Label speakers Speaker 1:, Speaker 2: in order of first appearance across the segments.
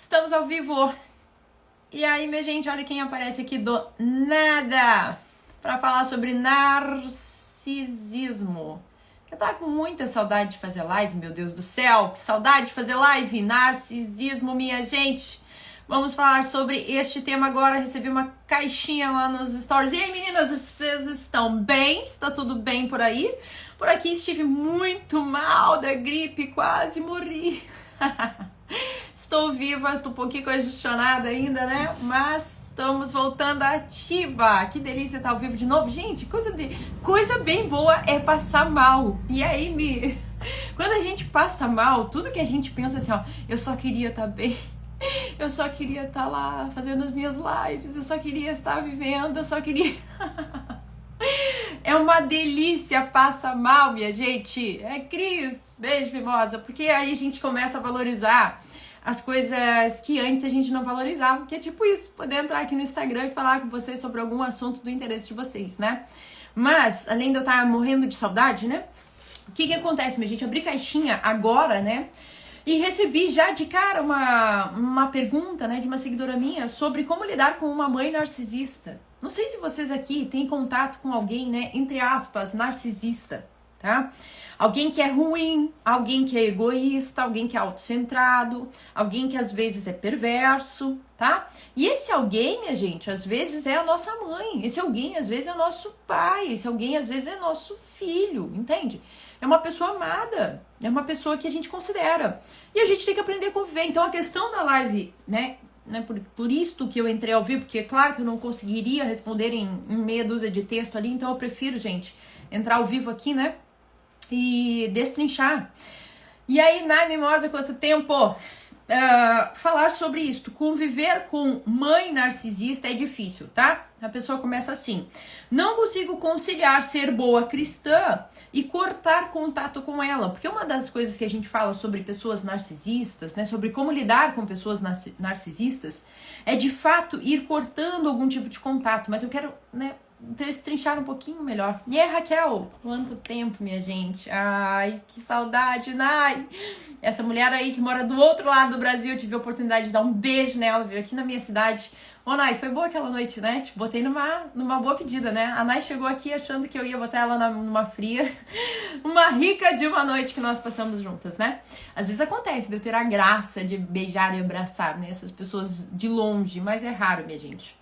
Speaker 1: Estamos ao vivo. E aí, minha gente, olha quem aparece aqui do nada para falar sobre narcisismo. Eu tava com muita saudade de fazer live, meu Deus do céu. Que saudade de fazer live. Narcisismo, minha gente. Vamos falar sobre este tema agora. Recebi uma caixinha lá nos stories. E aí, meninas, vocês estão bem? Está tudo bem por aí? Por aqui estive muito mal da gripe, quase morri. Estou viva, estou um pouquinho congestionada ainda, né? Mas estamos voltando ativa. Que delícia estar ao vivo de novo. Gente, coisa bem boa é passar mal. E aí, quando a gente passa mal, tudo que a gente pensa assim, ó, eu só queria estar bem. Eu só queria estar lá fazendo as minhas lives. Eu só queria estar vivendo. Eu só queria... É uma delícia passar mal, minha gente. É, Cris, beijo, mimosa. Porque aí a gente começa a valorizar as coisas que antes a gente não valorizava. Que é tipo isso, poder entrar aqui no Instagram e falar com vocês sobre algum assunto do interesse de vocês, né? Mas, além de eu estar morrendo de saudade, né? O que acontece, minha gente? Abri caixinha agora, né? E recebi já de cara uma pergunta, né, de uma seguidora minha sobre como lidar com uma mãe narcisista. Não sei se vocês aqui têm contato com alguém, né, entre aspas, narcisista, tá? Alguém que é ruim, alguém que é egoísta, alguém que é autocentrado, alguém que às vezes é perverso, tá? E esse alguém, minha gente, às vezes é a nossa mãe, esse alguém às vezes é o nosso pai, esse alguém às vezes é nosso filho, entende? É uma pessoa amada, é uma pessoa que a gente considera. E a gente tem que aprender a conviver. Então a questão da live, né, por isto que eu entrei ao vivo, porque é claro que eu não conseguiria responder em meia dúzia de texto ali, então eu prefiro, gente, entrar ao vivo aqui, né, e destrinchar. E aí, Nai Mimosa, quanto tempo? Falar sobre isso. Conviver com mãe narcisista é difícil, tá? A pessoa começa assim: não consigo conciliar ser boa cristã e cortar contato com ela. Porque uma das coisas que a gente fala sobre pessoas narcisistas, né, sobre como lidar com pessoas narcisistas, é de fato ir cortando algum tipo de contato. Mas eu quero, né, destrinchar um pouquinho melhor. E aí, Raquel, quanto tempo, minha gente. Ai, que saudade, Nai. Essa mulher aí que mora do outro lado do Brasil, eu tive a oportunidade de dar um beijo nela, veio aqui na minha cidade. Ô, Nai, foi boa aquela noite, né? Te botei numa boa pedida, né? A Nai chegou aqui achando que eu ia botar ela numa fria. Uma rica de uma noite que nós passamos juntas, né? Às vezes acontece de eu ter a graça de beijar e abraçar, né, essas pessoas de longe, mas é raro, minha gente.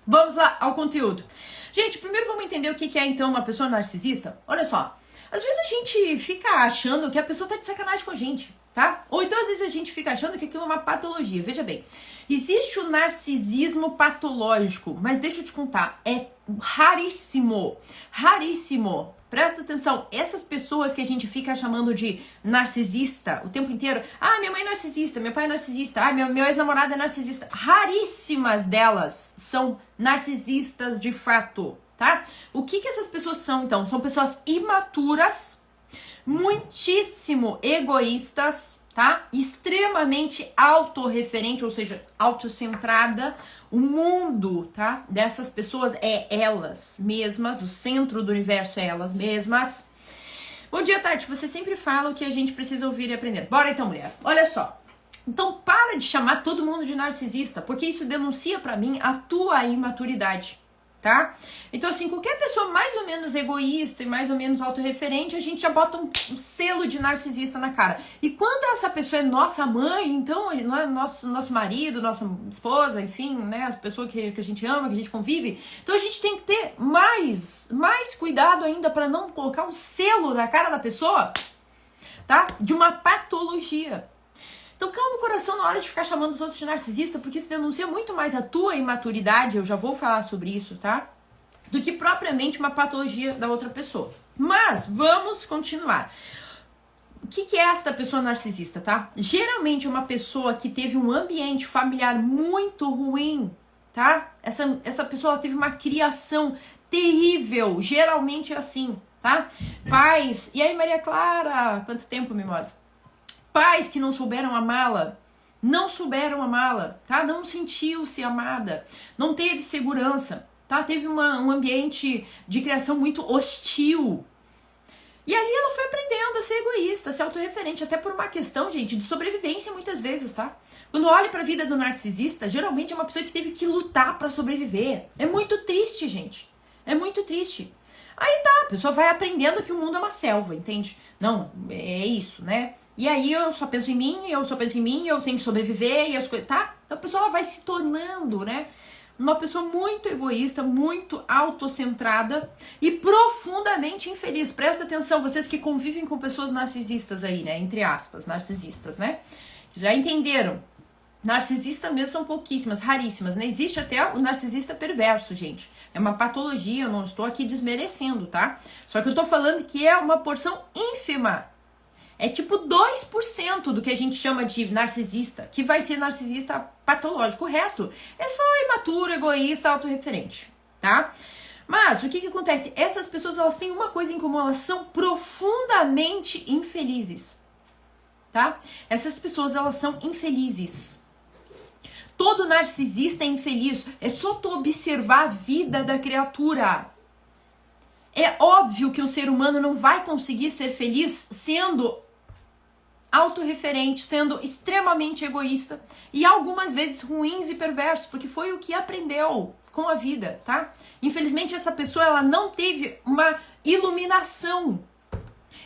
Speaker 1: Vamos lá ao conteúdo. Gente, primeiro vamos entender o que é então uma pessoa narcisista. Olha só, às vezes a gente fica achando que a pessoa tá de sacanagem com a gente, tá? Ou então às vezes a gente fica achando que aquilo é uma patologia. Veja bem, existe o narcisismo patológico, mas deixa eu te contar, é raríssimo, raríssimo. Presta atenção, essas pessoas que a gente fica chamando de narcisista o tempo inteiro, ah, minha mãe é narcisista, meu pai é narcisista, ah, meu ex-namorado é narcisista, raríssimas delas são narcisistas de fato, tá? O que essas pessoas são, então? São pessoas imaturas, muitíssimo egoístas, tá? Extremamente autorreferente, ou seja, autocentrada. O mundo, tá, dessas pessoas é elas mesmas, o centro do universo é elas mesmas. Bom dia, Tati. Você sempre fala o que a gente precisa ouvir e aprender. Bora então, mulher. Olha só. Então, para de chamar todo mundo de narcisista, porque isso denuncia pra mim a tua imaturidade. Tá? Então, assim, qualquer pessoa mais ou menos egoísta e mais ou menos autorreferente, a gente já bota um selo de narcisista na cara. E quando essa pessoa é nossa mãe, então, não é nosso marido, nossa esposa, enfim, né, as pessoas que a gente ama, que a gente convive, então a gente tem que ter mais cuidado ainda para não colocar um selo na cara da pessoa, tá? De uma patologia. Então calma o coração na hora de ficar chamando os outros de narcisista, porque isso denuncia muito mais a tua imaturidade, eu já vou falar sobre isso, tá? Do que propriamente uma patologia da outra pessoa. Mas vamos continuar. O que é esta pessoa narcisista, tá? Geralmente é uma pessoa que teve um ambiente familiar muito ruim, tá? Essa pessoa teve uma criação terrível, geralmente é assim, tá? Pais, e aí Maria Clara, quanto tempo, mimosa? Pais que não souberam amá-la, tá? Não sentiu-se amada, não teve segurança, tá? Teve um ambiente de criação muito hostil. E ali ela foi aprendendo a ser egoísta, a ser autorreferente, até por uma questão, gente, de sobrevivência muitas vezes, tá? Quando olha pra vida do narcisista, geralmente é uma pessoa que teve que lutar pra sobreviver. É muito triste, gente. É muito triste. Aí tá, a pessoa vai aprendendo que o mundo é uma selva, entende? Não, é isso, né? E aí eu só penso em mim, eu tenho que sobreviver e as coisas, tá? Então a pessoa ela vai se tornando, né? Uma pessoa muito egoísta, muito autocentrada e profundamente infeliz. Presta atenção, vocês que convivem com pessoas narcisistas aí, né? Entre aspas, narcisistas, né? Já entenderam? Narcisistas mesmo são pouquíssimas, raríssimas, né? Existe até o narcisista perverso, gente. É uma patologia, eu não estou aqui desmerecendo, tá? Só que eu tô falando que é uma porção ínfima. É tipo 2% do que a gente chama de narcisista, que vai ser narcisista patológico. O resto é só imaturo, egoísta, autorreferente, tá? Mas o que acontece? Essas pessoas, elas têm uma coisa em comum, elas são profundamente infelizes, tá? Essas pessoas, elas são infelizes. Todo narcisista é infeliz. É só tu observar a vida da criatura. É óbvio que o ser humano não vai conseguir ser feliz sendo autorreferente, sendo extremamente egoísta e algumas vezes ruins e perversos, porque foi o que aprendeu com a vida, tá? Infelizmente essa pessoa, ela não teve uma iluminação.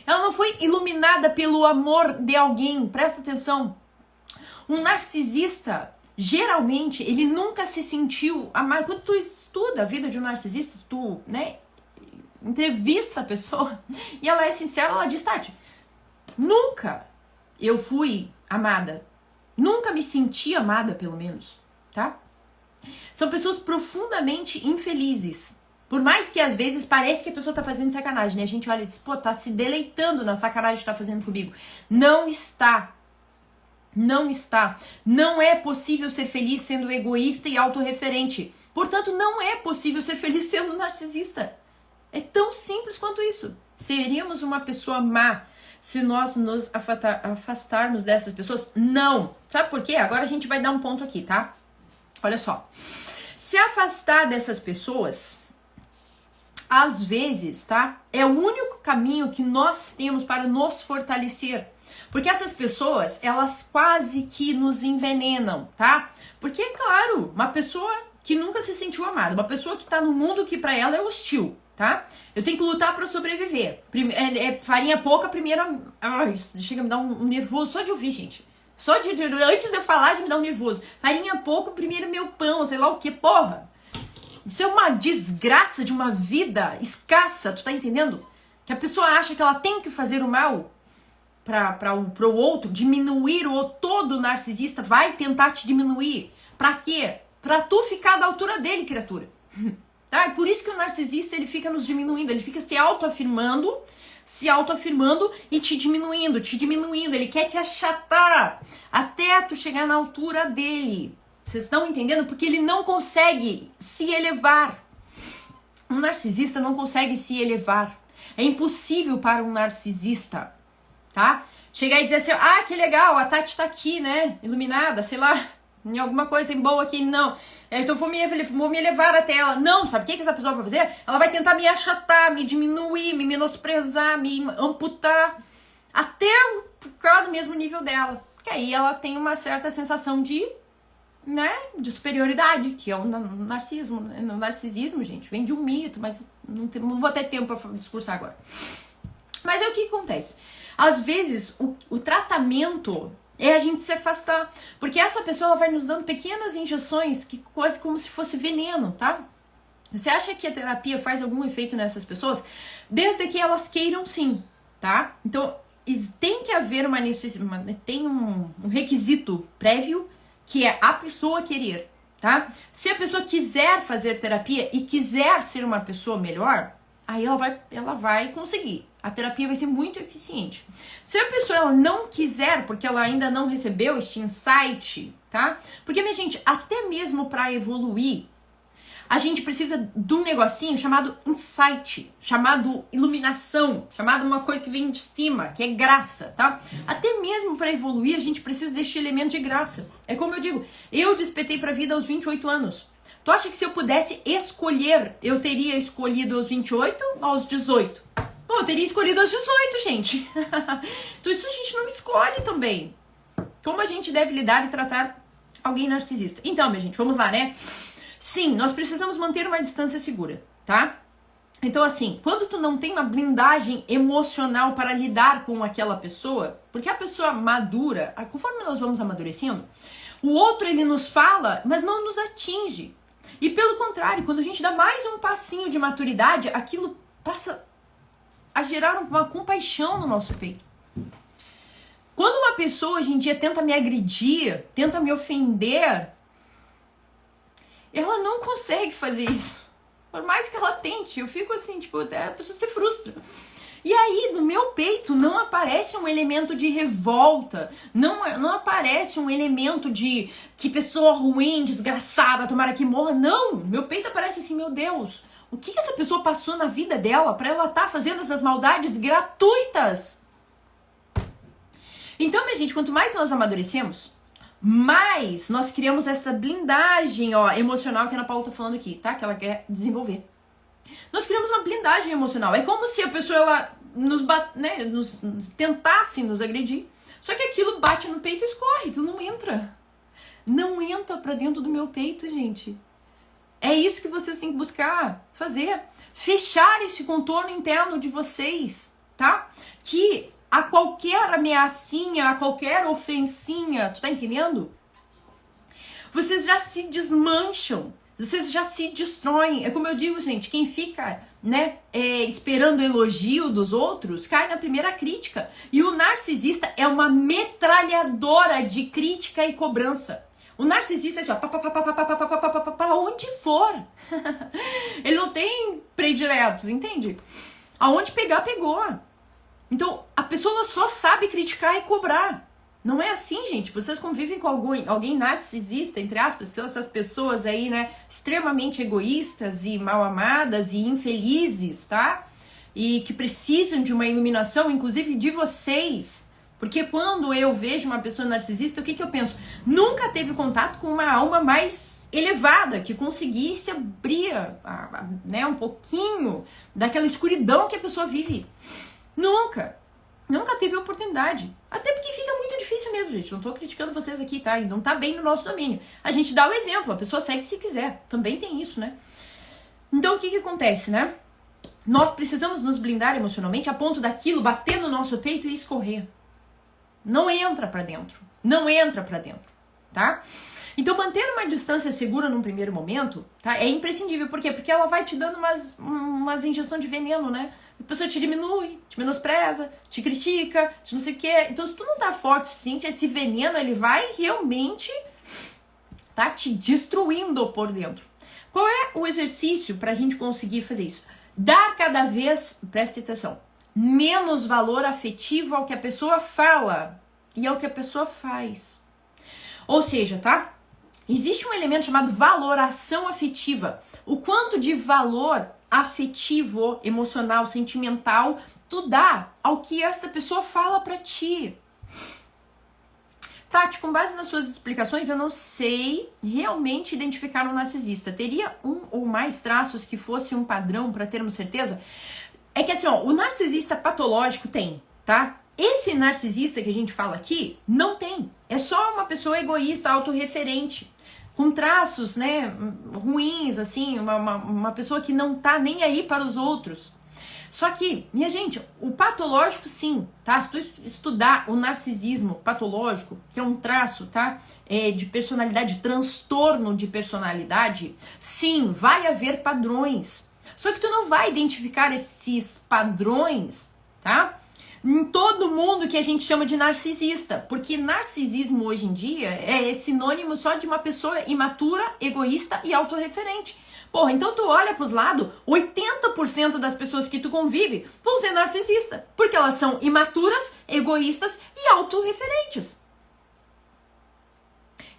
Speaker 1: Ela não foi iluminada pelo amor de alguém. Presta atenção. Um narcisista, geralmente, ele nunca se sentiu amado. Quando tu estuda a vida de um narcisista, tu, né, entrevista a pessoa e ela é sincera, ela diz, Tati, nunca eu fui amada. Nunca me senti amada, pelo menos, tá? São pessoas profundamente infelizes. Por mais que às vezes pareça que a pessoa tá fazendo sacanagem, né? A gente olha e diz, pô, tá se deleitando na sacanagem que tá fazendo comigo. Não está. Não está. Não é possível ser feliz sendo egoísta e autorreferente. Portanto, não é possível ser feliz sendo narcisista. É tão simples quanto isso. Seríamos uma pessoa má se nós nos afastarmos dessas pessoas? Não. Sabe por quê? Agora a gente vai dar um ponto aqui, tá? Olha só. Se afastar dessas pessoas, às vezes, tá? É o único caminho que nós temos para nos fortalecer. Porque essas pessoas, elas quase que nos envenenam, tá? Porque, é claro, uma pessoa que nunca se sentiu amada, uma pessoa que tá no mundo que pra ela é hostil, tá? Eu tenho que lutar pra sobreviver. Farinha pouca, primeira... Ai, chega a me dar um nervoso só de ouvir, gente. Só de antes de eu falar, já me dá um nervoso. Farinha pouco, primeiro meu pão, sei lá o que, porra. Isso é uma desgraça de uma vida escassa, tu tá entendendo? Que a pessoa acha que ela tem que fazer o mal para o outro, diminuir o todo narcisista, vai tentar te diminuir. Pra quê? Pra tu ficar da altura dele, criatura. Tá? É por isso que o narcisista, ele fica nos diminuindo, ele fica se autoafirmando e te diminuindo. Ele quer te achatar até tu chegar na altura dele. Vocês estão entendendo? Porque ele não consegue se elevar. Um narcisista não consegue se elevar. É impossível para um narcisista, tá? Chegar e dizer assim, ah, que legal, a Tati tá aqui, né? Iluminada, sei lá, em alguma coisa tem boa aqui, não. Então vou me elevar até ela. Não, sabe o que essa pessoa vai fazer? Ela vai tentar me achatar, me diminuir, me menosprezar, me amputar, até ficar no mesmo nível dela. Porque aí ela tem uma certa sensação de, né, de superioridade, que é o narcisismo, né? O narcisismo, gente, vem de um mito, mas não vou ter tempo para discursar agora. Mas é o que acontece. Às vezes, o tratamento é a gente se afastar. Porque essa pessoa ela vai nos dando pequenas injeções, que quase como se fosse veneno, tá? Você acha que a terapia faz algum efeito nessas pessoas? Desde que elas queiram sim, tá? Então, tem que haver uma necessidade, tem um requisito prévio, que é a pessoa querer, tá? Se a pessoa quiser fazer terapia e quiser ser uma pessoa melhor, aí ela vai conseguir. A terapia vai ser muito eficiente. Se a pessoa ela não quiser, porque ela ainda não recebeu este insight, tá? Porque, minha gente, até mesmo para evoluir, a gente precisa de um negocinho chamado insight, chamado iluminação, chamado uma coisa que vem de cima, que é graça, tá? Até mesmo para evoluir, a gente precisa deste elemento de graça. É como eu digo, eu despertei para a vida aos 28 anos. Tu acha que se eu pudesse escolher, eu teria escolhido aos 28 ou aos 18? Pô, eu teria escolhido aos 18, gente. Então isso a gente não escolhe também. Como a gente deve lidar e tratar alguém narcisista? Então, minha gente, vamos lá, né? Sim, nós precisamos manter uma distância segura, tá? Então, assim, quando tu não tem uma blindagem emocional para lidar com aquela pessoa, porque a pessoa madura, conforme nós vamos amadurecendo, o outro ele nos fala, mas não nos atinge. E pelo contrário, quando a gente dá mais um passinho de maturidade, aquilo passa a gerar uma compaixão no nosso peito. Quando uma pessoa hoje em dia tenta me agredir, tenta me ofender, ela não consegue fazer isso. Por mais que ela tente, eu fico assim, tipo, até a pessoa se frustra. E aí, no meu peito, não aparece um elemento de revolta, não aparece um elemento de que pessoa ruim, desgraçada, tomara que morra. Não, meu peito aparece assim, meu Deus, o que essa pessoa passou na vida dela pra ela estar fazendo essas maldades gratuitas? Então, minha gente, quanto mais nós amadurecemos, mais nós criamos essa blindagem, ó, emocional que a Ana Paula tá falando aqui, tá? Que ela quer desenvolver. Nós criamos uma blindagem emocional. É como se a pessoa, ela nos tentasse nos agredir. Só que aquilo bate no peito e escorre, aquilo não entra. Não entra pra dentro do meu peito, gente. É isso que vocês têm que buscar fazer. Fechar esse contorno interno de vocês, tá? Que a qualquer ameaçinha, a qualquer ofensinha, tu tá entendendo? Vocês já se desmancham, vocês já se destroem. É como eu digo, gente, quem fica, né, esperando o elogio dos outros, cai na primeira crítica. E o narcisista é uma metralhadora de crítica e cobrança. O narcisista é assim, ó, pra onde for. Ele não tem prediletos, entende? Aonde pegar, pegou. Então, a pessoa só sabe criticar e cobrar. Não é assim, gente. Vocês convivem com alguém narcisista, entre aspas, são essas pessoas aí, né, extremamente egoístas e mal amadas e infelizes, tá? E que precisam de uma iluminação, inclusive de vocês. Porque quando eu vejo uma pessoa narcisista, o que eu penso? Nunca teve contato com uma alma mais elevada, que conseguisse abrir né, um pouquinho daquela escuridão que a pessoa vive. Nunca teve oportunidade. Até porque fica muito difícil mesmo, gente. Não tô criticando vocês aqui, tá? Não tá bem no nosso domínio. A gente dá o exemplo, a pessoa segue se quiser. Também tem isso, né? Então, o que acontece, né? Nós precisamos nos blindar emocionalmente a ponto daquilo bater no nosso peito e escorrer. Não entra pra dentro. Não entra pra dentro, tá? Então, manter uma distância segura num primeiro momento, tá? É imprescindível. Por quê? Porque ela vai te dando umas injeções de veneno, né? A pessoa te diminui, te menospreza, te critica, te não sei o quê. Então, se tu não tá forte o suficiente, esse veneno, ele vai realmente tá te destruindo por dentro. Qual é o exercício pra gente conseguir fazer isso? Dar cada vez, preste atenção, menos valor afetivo ao que a pessoa fala e ao que a pessoa faz. Ou seja, tá? Existe um elemento chamado valoração afetiva. O quanto de valor afetivo, emocional, sentimental tu dá ao que esta pessoa fala pra ti. Tati, com base nas suas explicações, eu não sei realmente identificar um narcisista. Teria um ou mais traços que fosse um padrão pra termos certeza? É que assim, ó, o narcisista patológico tem, tá? Esse narcisista que a gente fala aqui, não tem. É só uma pessoa egoísta, autorreferente, com traços, né, ruins, assim, uma pessoa que não tá nem aí para os outros. Só que, minha gente, o patológico sim, tá? Se tu estudar o narcisismo patológico, que é um traço, tá? De personalidade, transtorno de personalidade, sim, vai haver padrões. Só que tu não vai identificar esses padrões, tá? Em todo mundo que a gente chama de narcisista, porque narcisismo hoje em dia é sinônimo só de uma pessoa imatura, egoísta e autorreferente. Porra, então tu olha pros lados, 80% das pessoas que tu convive vão ser narcisistas, porque elas são imaturas, egoístas e autorreferentes.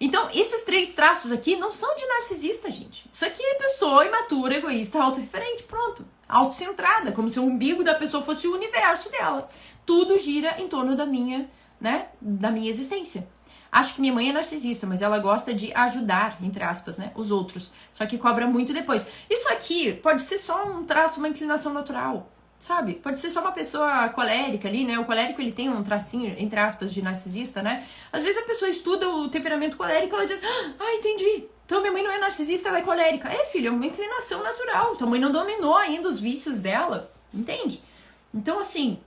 Speaker 1: Então, esses 3 traços aqui não são de narcisista, gente. Isso aqui é pessoa imatura, egoísta, autorreferente, pronto. Autocentrada, como se o umbigo da pessoa fosse o universo dela. Tudo gira em torno da minha, né, da minha existência. Acho que minha mãe é narcisista, mas ela gosta de ajudar, entre aspas, né, os outros. Só que cobra muito depois. Isso aqui pode ser só um traço, uma inclinação natural. sabe? Pode ser só uma pessoa colérica ali, né? O colérico, ele tem um tracinho, entre aspas, de narcisista, né? Às vezes a pessoa estuda o temperamento colérico e ela diz, entendi. Então minha mãe não é narcisista, ela é colérica. É, filha, é uma inclinação natural. Tua mãe não dominou ainda os vícios dela, entende? Então, assim,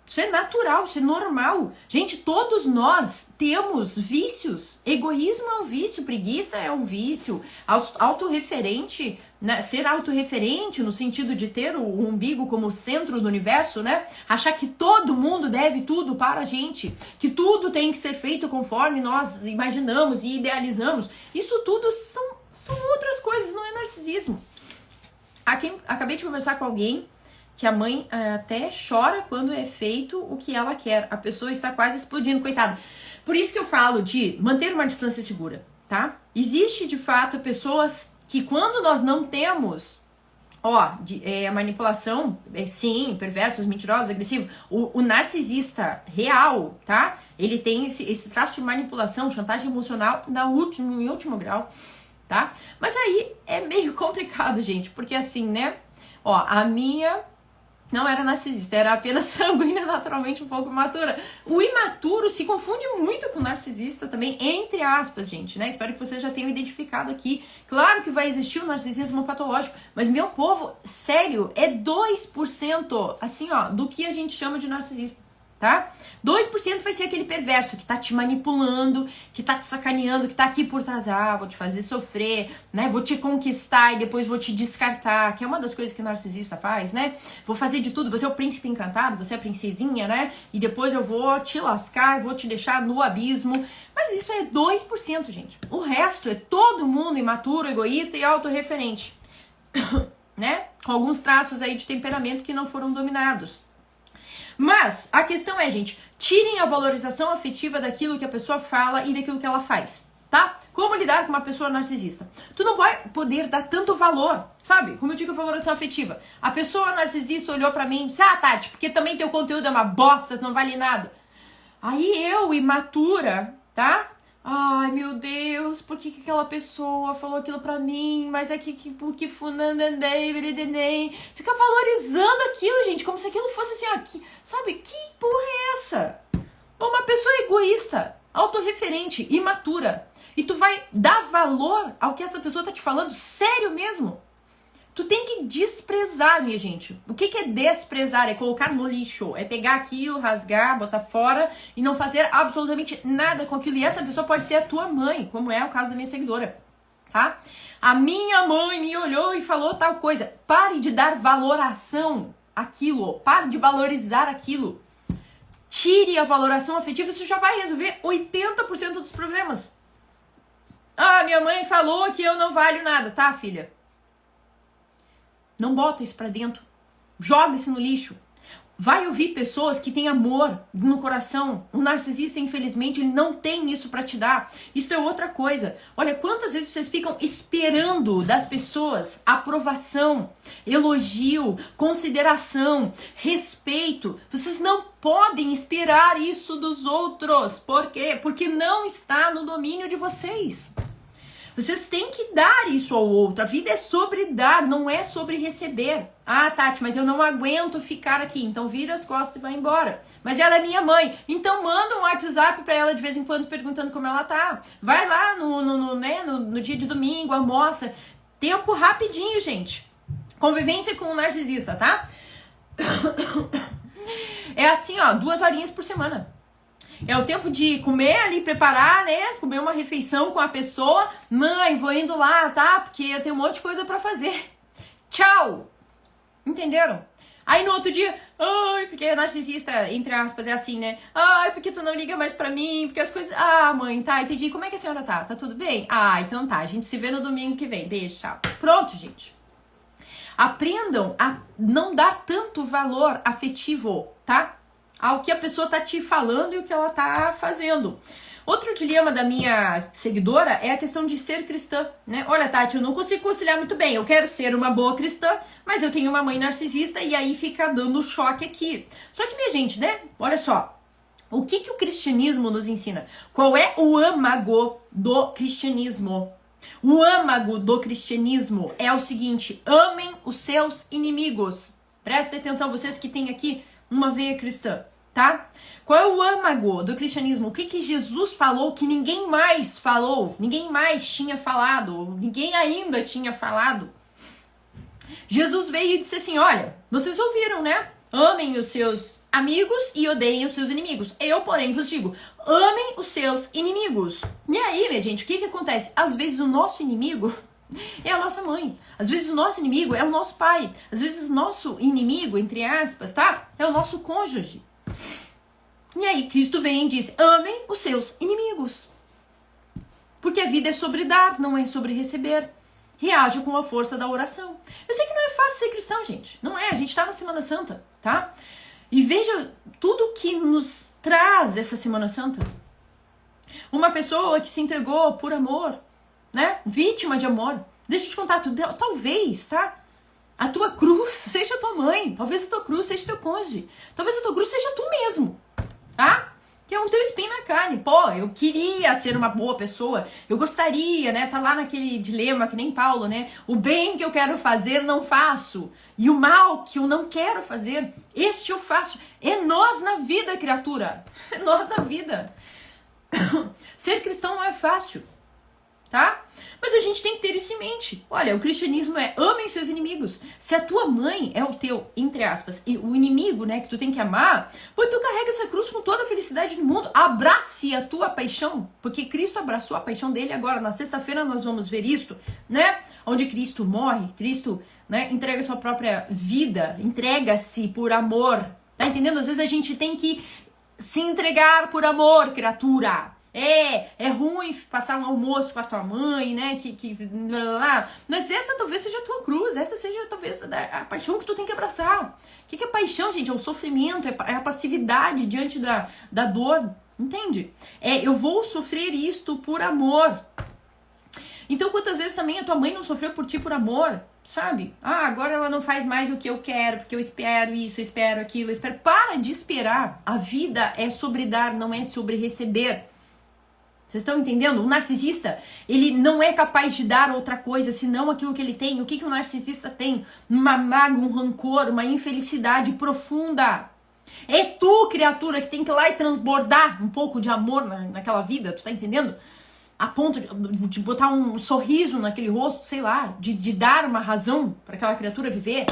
Speaker 1: isso é natural, isso é normal. Gente, todos nós temos vícios. Egoísmo é um vício, preguiça é um vício. Autorreferente, né? Ser autorreferente no sentido de ter o umbigo como centro do universo, né? Achar que todo mundo deve tudo para a gente. Que tudo tem que ser feito conforme nós imaginamos e idealizamos. Isso tudo são outras coisas, não é narcisismo. Acabei de conversar com alguém que a mãe até chora quando é feito o que ela quer. A pessoa está quase explodindo, coitada. Por isso que eu falo de manter uma distância segura, tá? Existe, de fato, pessoas que quando nós não temos, a manipulação, sim, perversos, mentirosos, agressivos, o narcisista real, tá? Ele tem esse traço de manipulação, chantagem emocional em último grau, tá? Mas aí é meio complicado, gente, porque assim, né? A minha não era narcisista, era apenas sanguínea, naturalmente um pouco imatura. O imaturo se confunde muito com o narcisista também, entre aspas, gente, né? Espero que vocês já tenham identificado aqui. Claro que vai existir o narcisismo patológico, mas, meu povo, sério, é 2%, assim, do que a gente chama de narcisista. Tá? 2% vai ser aquele perverso que tá te manipulando, que tá te sacaneando, que tá aqui por trás, vou te fazer sofrer, né? Vou te conquistar e depois vou te descartar, que é uma das coisas que o narcisista faz, né? Vou fazer de tudo, você é o príncipe encantado, você é a princesinha, né? E depois eu vou te lascar, vou te deixar no abismo. Mas isso é 2%, gente. O resto é todo mundo imaturo, egoísta e autorreferente, né? Com alguns traços aí de temperamento que não foram dominados. Mas a questão é, gente, tirem a valorização afetiva daquilo que a pessoa fala e daquilo que ela faz, tá? Como lidar com uma pessoa narcisista? Tu não vai poder dar tanto valor, sabe? Como eu digo, valorização afetiva. A pessoa narcisista olhou pra mim e disse, Tati, porque também teu conteúdo é uma bosta, tu não vale nada. Aí eu, imatura, tá? Ai, meu Deus, por que aquela pessoa falou aquilo pra mim? Mas é que porque fica valorizando aquilo, gente, como se aquilo fosse assim, sabe? Que porra é essa? Uma pessoa egoísta, autorreferente, imatura. E tu vai dar valor ao que essa pessoa tá te falando? Sério mesmo? Tu tem que desprezar, minha gente. O que é desprezar? É colocar no lixo. É pegar aquilo, rasgar, botar fora e não fazer absolutamente nada com aquilo. E essa pessoa pode ser a tua mãe, como é o caso da minha seguidora, tá? A minha mãe me olhou e falou tal coisa. Pare de dar valoração àquilo. Pare de valorizar aquilo. Tire a valoração afetiva. Isso já vai resolver 80% dos problemas. Minha mãe falou que eu não valho nada, tá, filha? Não bota isso pra dentro. Joga isso no lixo. Vai ouvir pessoas que têm amor no coração. O narcisista, infelizmente, ele não tem isso pra te dar. Isso é outra coisa. Olha, quantas vezes vocês ficam esperando das pessoas aprovação, elogio, consideração, respeito. Vocês não podem esperar isso dos outros. Por quê? Porque não está no domínio de vocês. Vocês têm que dar isso ao outro. A vida é sobre dar, não é sobre receber. Tati, mas eu não aguento ficar aqui. Então vira as costas e vai embora. Mas ela é minha mãe. Então manda um WhatsApp pra ela de vez em quando perguntando como ela tá. Vai lá no dia de domingo, almoça. Tempo rapidinho, gente. Convivência com um narcisista, tá? É assim, 2 horinhas por semana. É o tempo de comer ali, preparar, né? Comer uma refeição com a pessoa. Mãe, vou indo lá, tá? Porque eu tenho um monte de coisa pra fazer. Tchau! Entenderam? Aí no outro dia, porque narcisista, entre aspas, é assim, né? Porque tu não liga mais pra mim, porque as coisas... mãe, tá, entendi. Como é que a senhora tá? Tá tudo bem? Então tá, a gente se vê no domingo que vem. Beijo, tchau. Pronto, gente. Aprendam a não dar tanto valor afetivo, tá? Ao que a pessoa tá te falando e o que ela tá fazendo. Outro dilema da minha seguidora é a questão de ser cristã, né? Olha, Tati, eu não consigo conciliar muito bem. Eu quero ser uma boa cristã, mas eu tenho uma mãe narcisista e aí fica dando choque aqui. Só que, minha gente, né? Olha só. O que o cristianismo nos ensina? Qual é o âmago do cristianismo? O âmago do cristianismo é o seguinte: amem os seus inimigos. Prestem atenção, vocês que têm aqui uma veia cristã, tá? Qual é o âmago do cristianismo? O que Jesus falou que ninguém mais falou, ninguém mais tinha falado, ninguém ainda tinha falado? Jesus veio e disse assim, olha, vocês ouviram, né? Amem os seus amigos e odeiem os seus inimigos. Eu, porém, vos digo, amem os seus inimigos. E aí, minha gente, o que acontece? Às vezes o nosso inimigo é a nossa mãe. Às vezes o nosso inimigo é o nosso pai. Às vezes o nosso inimigo, entre aspas, tá? É o nosso cônjuge. E aí Cristo vem e diz, amem os seus inimigos. Porque a vida é sobre dar, não é sobre receber. Reaja com a força da oração. Eu sei que não é fácil ser cristão, gente. Não é, a gente tá na Semana Santa, tá? E veja tudo que nos traz essa Semana Santa. Uma pessoa que se entregou por amor, né? Vítima de amor. Deixa eu te contar, talvez, tá? A tua cruz seja a tua mãe. Talvez a tua cruz seja teu cônjuge. Talvez a tua cruz seja tu mesmo, tá? Que é o teu espinho na carne. Pô, eu queria ser uma boa pessoa. Eu gostaria, né? Tá lá naquele dilema que nem Paulo, né? O bem que eu quero fazer, não faço. E o mal que eu não quero fazer, este eu faço. É nós na vida, criatura. É nós na vida. Ser cristão não é fácil, tá? Mas a gente tem que ter isso em mente. Olha, o cristianismo é amem seus inimigos. Se a tua mãe é o teu, entre aspas, e o inimigo, né, que tu tem que amar, pô, tu carrega essa cruz com toda a felicidade do mundo. Abrace a tua paixão, porque Cristo abraçou a paixão dele agora. Na sexta-feira nós vamos ver isto, né? Onde Cristo morre, Cristo, né, entrega sua própria vida, entrega-se por amor. Tá entendendo? Às vezes a gente tem que se entregar por amor, criatura. É ruim passar um almoço com a tua mãe, né? Mas essa talvez seja a tua cruz, essa seja talvez a paixão que tu tem que abraçar. O que é paixão, gente? É o sofrimento, é a passividade diante da dor, entende? Eu vou sofrer isto por amor. Então, quantas vezes também a tua mãe não sofreu por ti por amor, sabe? Ah, agora ela não faz mais o que eu quero, porque eu espero isso, eu espero aquilo, eu espero. Para de esperar. A vida é sobre dar, não é sobre receber. Vocês estão entendendo? O narcisista, ele não é capaz de dar outra coisa senão aquilo que ele tem. O que o narcisista tem? Uma mágoa, um rancor, uma infelicidade profunda. É tu, criatura, que tem que ir lá e transbordar um pouco de amor naquela vida, tu tá entendendo? A ponto de botar um sorriso naquele rosto, sei lá, de dar uma razão para aquela criatura viver,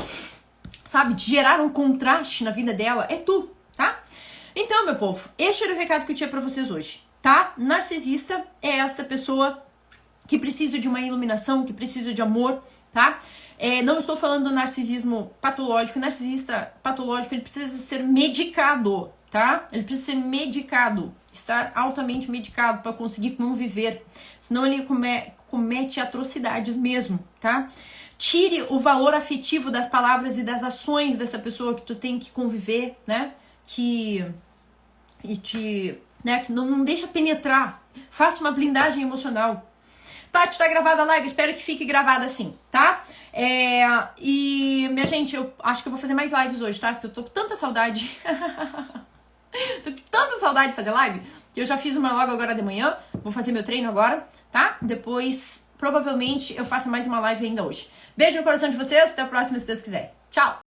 Speaker 1: sabe? De gerar um contraste na vida dela. É tu, tá? Então, meu povo, este era o recado que eu tinha pra vocês hoje. Tá? Narcisista é esta pessoa que precisa de uma iluminação, que precisa de amor, tá? Não estou falando do narcisismo patológico. O narcisista patológico, ele precisa ser medicado, tá? Ele precisa ser medicado, estar altamente medicado para conseguir conviver. Senão ele comete atrocidades mesmo, tá? Tire o valor afetivo das palavras e das ações dessa pessoa que tu tem que conviver, né? Que não deixa penetrar. Faça uma blindagem emocional. Tati, tá gravada a live? Espero que fique gravada assim, tá? E, minha gente, eu acho que eu vou fazer mais lives hoje, tá? Porque eu tô com tanta saudade. Tô com tanta saudade de fazer live, que eu já fiz uma logo agora de manhã. Vou fazer meu treino agora, tá? Depois, provavelmente, eu faço mais uma live ainda hoje. Beijo no coração de vocês. Até a próxima, se Deus quiser. Tchau!